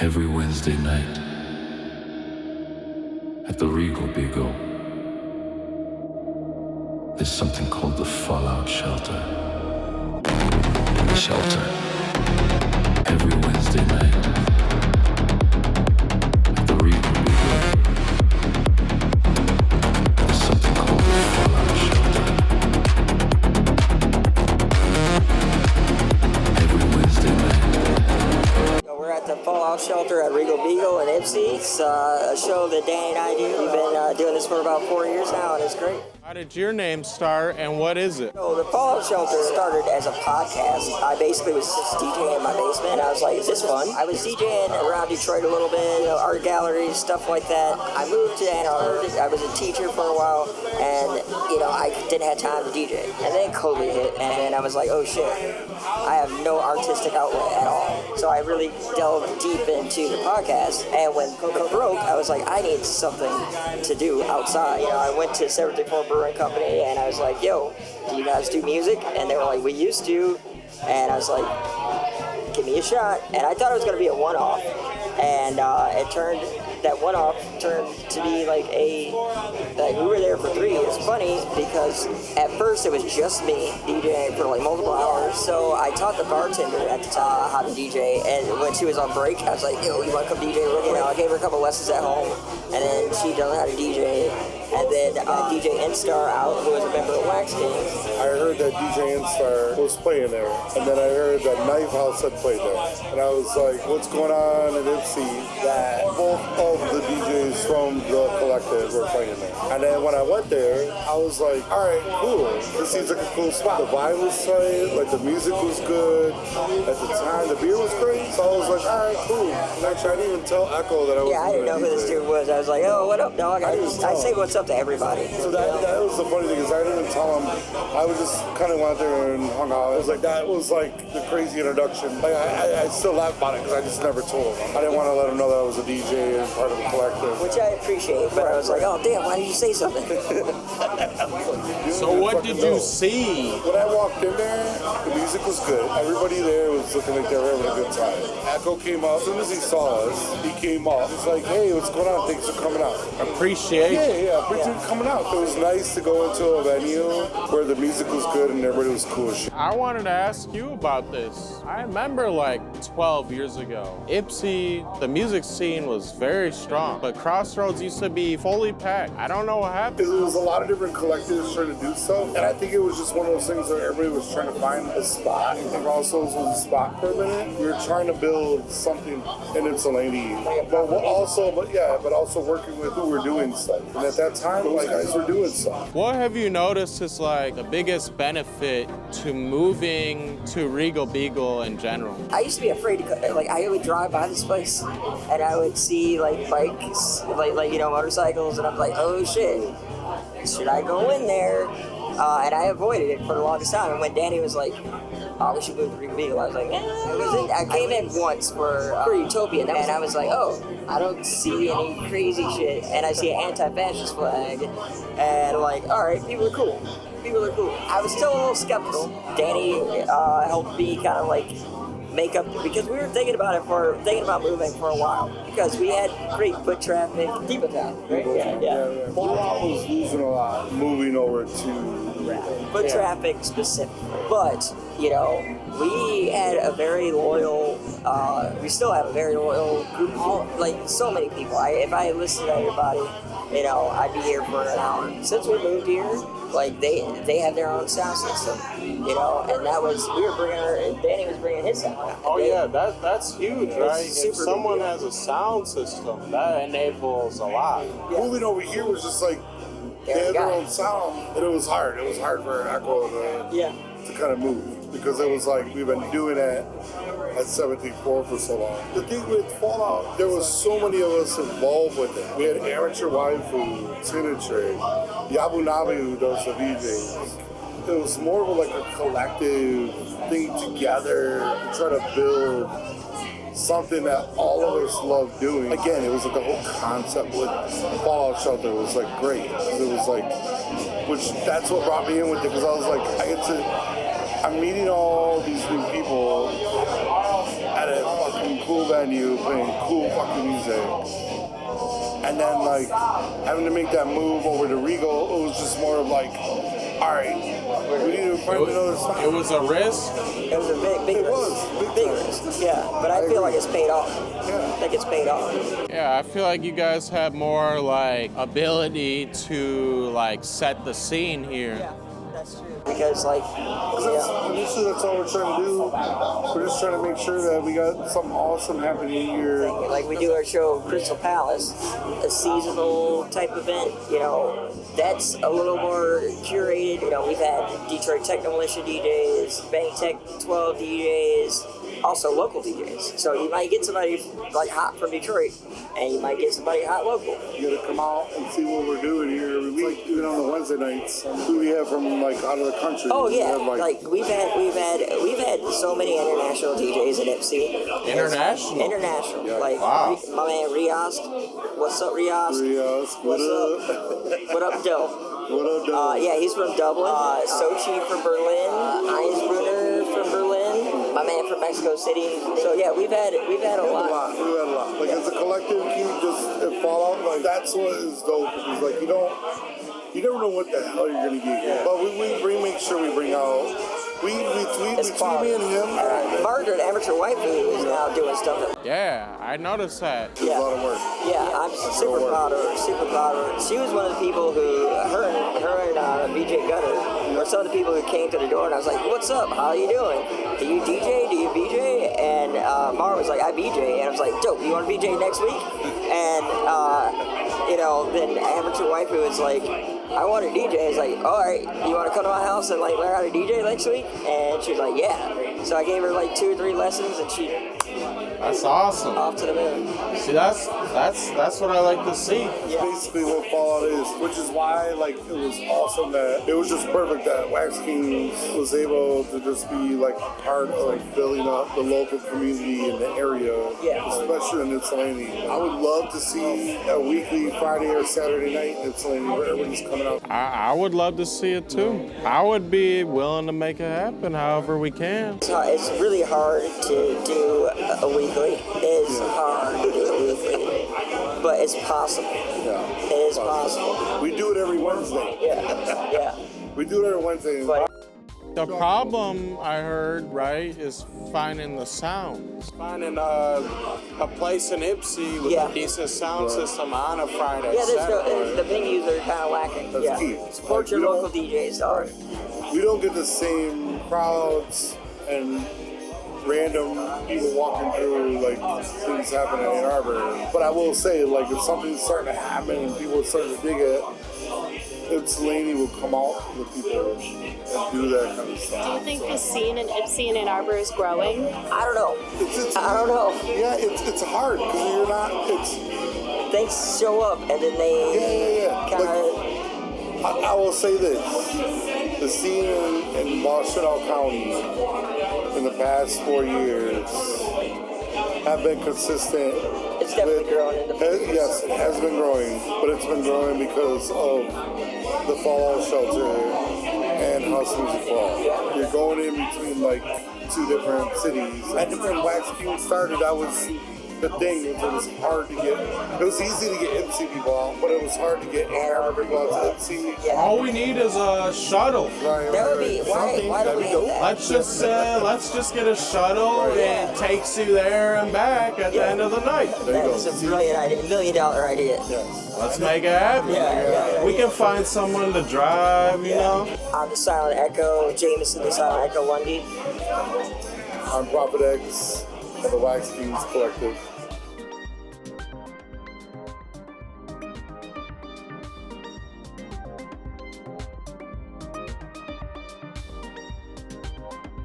every Wednesday night at the Regal Beagle. There's something called the Fallout Shelter. Shelter. Every Wednesday night at the Regal Beagle. There's something called the Fallout Shelter. Every Wednesday night. We're at the Fallout Shelter at Regal Beagle in Ypsi. It's a show that Danny and I do. We've been doing this for about 4 years now, and it's great. How did your name start, and what is it? So the Fallout Shelter started as a podcast. I basically was just DJing in my basement, and I was like, is this fun? I was DJing around Detroit a little bit, art galleries, stuff like that. I moved to Ann Arbor. I was a teacher for a while, and, I didn't have time to DJ. And then COVID hit, and then I was like, oh shit, I have no artistic outlet at all. So I really delved deep into the podcast, and when COVID broke, I was like, I need something to do outside. I went to 74 Brewing Company, and I was like, yo, do you guys do music? And they were like, we used to. And I was like, give me a shot. And I thought it was going to be a one-off, and that one-off turned to be like we were there for 3 years. Funny, because at first it was just me DJing for like multiple hours. So I taught the bartender at the time how to DJ, and when she was on break, I was like, yo, you want to come DJ with me? I gave her a couple lessons at home, and then she learned how to DJ. And then DJ Instar out, who was a member of Wax Kings. I heard that DJ Instar was playing there, and then I heard that Knife House had played there. And I was like, what's going on in Ypsi that both of the DJs from the collective were playing there? And then when I went there, I was like, all right, cool. This seems like a cool spot. The vibe was tight, like the music was good. At the time, the beer was great. So I was like, all right, cool. And actually, I didn't even tell Echo that I was. Yeah, I didn't know who this dude was. I was like, oh, what up, dog? I say what's up to everybody. So that was the funny thing, is I didn't even tell him. I was just kind of went there and hung out. It was like, that was like the crazy introduction. Like I still laugh about it because I just never told him. I didn't want to let him know that I was a DJ and part of a collective. Which I appreciate, but I was like, oh damn, why did you say something? So what did you see? When I walked in there, the music was good. Everybody there was looking like they were having a good time. Echo came up. As soon as he saw us, he came up. He's like, hey, what's going on? Thanks for coming out. Appreciation. Yeah. Coming out. It was nice to go into a venue where the music was good and everybody was cool as shit. I wanted to ask you about this. I remember like 12 years ago, Ypsi, the music scene was very strong, but Crossroads used to be fully packed. I don't know what happened. There was a lot of different collectives trying to do stuff, and I think it was just one of those things where everybody was trying to find a spot. I think Crossroads was a spot for a minute. We were trying to build something in Ypsilanti, but also working with who were doing stuff. And at that time, those guys were doing stuff. What have you noticed is like the biggest benefit to moving to Regal Beagle in general? I used to be afraid to, I would drive by this place and I would see like bikes, motorcycles, and I'm like, oh shit, should I go in there? And I avoided it for the longest time. And when Danny was like, oh, we should move to Regal Beagle, I was like, I came in once for Utopian, and I was like, oh, I don't see any crazy shit. And I see an anti-fascist flag, and like, all right, people are cool. I was still a little skeptical. Danny helped me kind of like make up, because we were thinking about moving for a while, because we had great foot traffic. Depot Town, right? Yeah. Fallout was losing a lot moving over to foot traffic specifically. But, we had a very loyal, we still have a very loyal group of, so many people. If I listened to everybody, I'd be here for an hour. Since we moved here, they have their own sound system, and that was, we were bringing and Danny was bringing his sound. Oh yeah, that's huge, right? If someone has a sound system, that enables a lot. Yeah. Moving over here was just like, they had their own sound, and it was hard. It was hard for Echo to kind of move, because it was like, we've been doing it at 74 for so long. The thing with Fallout, there was so many of us involved with it. We had Amateur Waifu, Tinatrade, Yabu Nabi, who does the VJs. It was more of a collective thing together to try to build something that all of us love doing. Again, it was like the whole concept with Fallout Shelter was great. It was which that's what brought me in with it, because I was like, I'm meeting all these new people at a fucking cool cool venue, playing cool fucking music. And then like having to make that move over to Regal, it was just more of like, all right, we need to find another spot. It was a risk. It was a big It risk. was Big risk. Yeah, but I feel like it's paid off. Yeah. I think it's paid off. Yeah, I feel like you guys have more like ability to like set the scene here. Yeah, that's true. Because like, Initially, that's all we're trying to do. We're just trying to make sure that we got something awesome happening here. like we do our show Krystal Palace, a seasonal type event. You know, that's a little more curated. You know, we've had Detroit Techno Militia DJs, Bank Tech 12 DJs. Also local DJs. So you might get somebody like hot from Detroit, and you might get somebody hot local. You gotta come out and see what we're doing here every week. Like, even on the Wednesday nights, who we have from like out of the country. Oh We yeah, have, like we've had so many international DJs in Ypsi. International? International. Yeah. Like Wow. my man Rios. What's up, Rios? Rios, what What's up? What up, Doe? What up, dog? Yeah, he's from Dublin. Sochi from Berlin. Einsbrunner from Berlin. My man from Mexico City. So yeah, we've had a lot. We've had a lot. Like as a collective, you just fall out. Like that's what is dope. Because like you never know what the hell you're gonna get here. But we make sure we bring out. We tweet me and him. Margaret, amateur waifu, is now doing stuff. Yeah, I noticed that. It's a lot of work. Yeah, I'm super proud of her. Super proud of her. She was one of the people who, her and VJ Gutter were some of the people who came to the door, and I was like, "What's up? How are you doing? Do you DJ? Do you VJ?" And Mara was like, "I VJ," and I was like, "Dope. You want to VJ next week?" And then amateur waifu is like, I want to DJ. It's like, all right, you want to come to my house and like learn how to DJ next week? And she was like, yeah. So I gave her like 2 or 3 lessons, and she That's awesome. off to the moon. See, that's what I like to see. Yeah. Basically what Fallout is, which is why like it was awesome that it was just perfect that Wax Kings was able to just be like part of building up the local community in the area, Yeah. especially in Ypsilanti. I would love to see a weekly Friday or Saturday night in Ypsilanti where everybody's coming out. I would love to see it too. I would be willing to make it happen however we can. It's really hard to do a weekly. It's hard to do a weekly, but it's possible. Yeah. It is possible. We do it every Wednesday. Yeah. We do it every Wednesday. But The problem I heard, right, is finding the sounds. Finding a place in Ypsi with Yeah. a decent sound system on a Friday. yeah, Saturday. the venues are kind of lacking. That's Yeah. key. Support Like, your we don't- local DJs, dog. We don't get the same crowds and random people walking through like things happening in Ann Arbor. But I will say, like, if something's starting to happen and people are starting to dig it, Ypsilanti will come out with people and do that kind of stuff. Do you think the scene in Ypsi and Ann Arbor is growing? I don't know. I don't know. Yeah, it's hard because you're not. Things show up and then they Yeah. kind of. Like, I will say this: the scene in Washtenaw County in the past 4 years have been consistent. It's definitely growing in the Yes, it has been growing, but it's been growing because of the Fallout Shelter and House Music Hall. You're going in between like 2 different cities. And when Wax King started, that was the thing. It was hard to get. It was easy to get Ypsi people out, but it was hard to get Ann Arbor people out to Ypsi. All we need is a shuttle. Right, That would be why don't we have that? Let's just get a shuttle and it takes you there and back at the end of the night. That's a brilliant idea, $1 million idea. Yes. Let's make it happen. Yeah. We can find someone to drive, you know. I'm the Silent Ech0, Jameson, the Silent Ech0 Lundy. I'm Prophet X of the Wax Kings Collective.